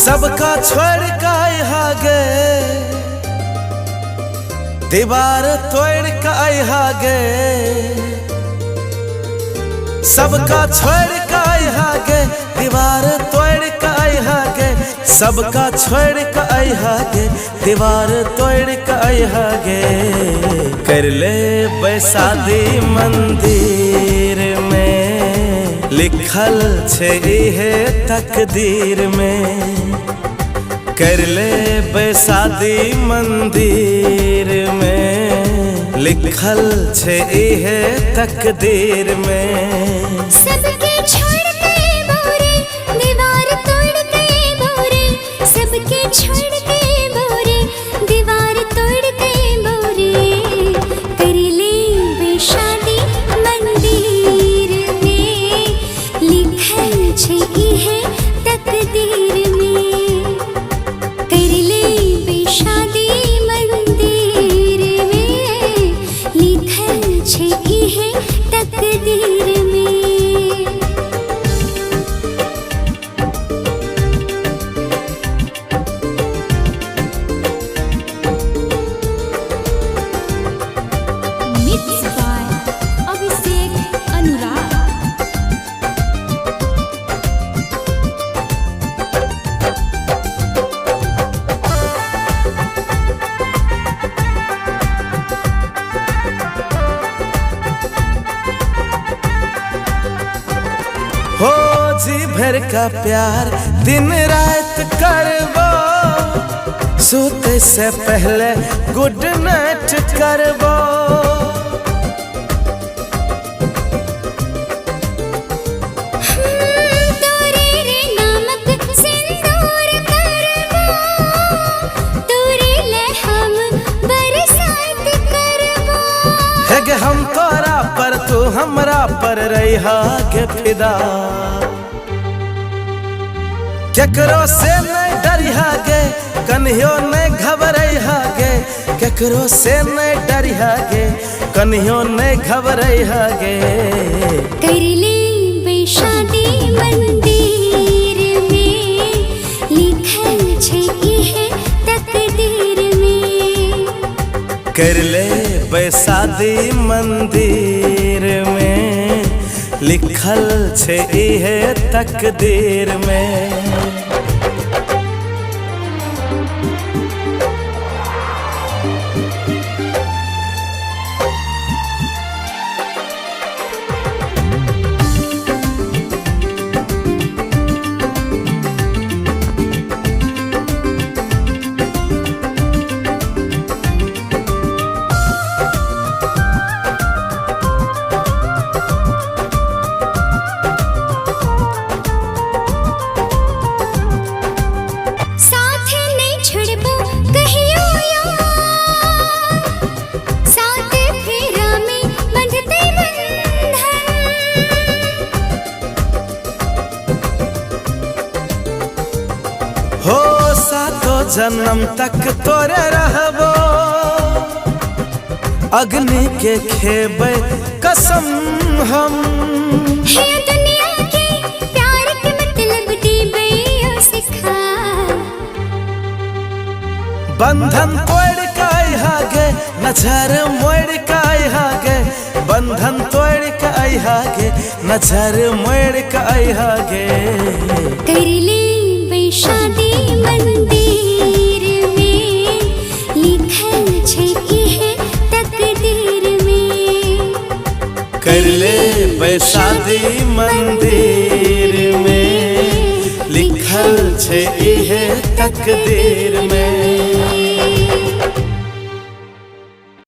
सबका छोड़ के हागे दीवार तोड़ के हागे, सबका छोड़ के हागे दीवार तोड़ के हागे, सबका छोड़ के हागे दीवार तोड़ के हागे। कर ले बैसादी मंदिर में लिखल छे इहे तकदीर में। कर ले बैसादी मंदिर में लिखल छे इहे तकदीर में। सबके छोड़ के बोरे दीवार तोड़ के बोरे, सबके छोड़ के बोरे दीवार तोड़ के बोरे। कर ले बैसादी मंदिर में लिखल छे इहे तकदीर में। कर ले बैसादी मंदिर में लिखल छे इहे तकदीर में। Mixed by Abhishek Anurag. हो जी भर का प्यार दिन रात करबो, सोते से पहले गुड नाइट करबो। तोरे रे नामक सिंदूर करबो, तोरे ले हम बरसात करबो। है गे हम तोरा पर तू हमरा पर रहा के फिदा। केकरो से नहीं डरिहा गे कन्हियो नहीं घबरैहा गे, केकरो से नहीं डरिहा गे कन्हियो नहीं घबरैहा गे। कर ले बैसादी मंदिर में लिखल छे इहे तकदीर में। कर ले बैसादी मंदिर में लिखल छे इहे तकदीर में। साथ नहीं छोड़बो कहियो यार, साथ फेरा में बंधते बंधन। हो सातो जन्म तक तोरे रहबो, अग्नि के खेबै कसम हम। हे दुनिया के प्यार के मतलब दीबे ओ सिखा। बंधन तोड़ के हागे नजर मोड़ के हागे, बंधन तोड़ के हागे नजर मोड़ के हागे। कर ले बैसादी मंदिर में लिखल छे इहे तकदीर में। कर ले बैसादी मंदिर में लिखल छे इहे तकदीर में।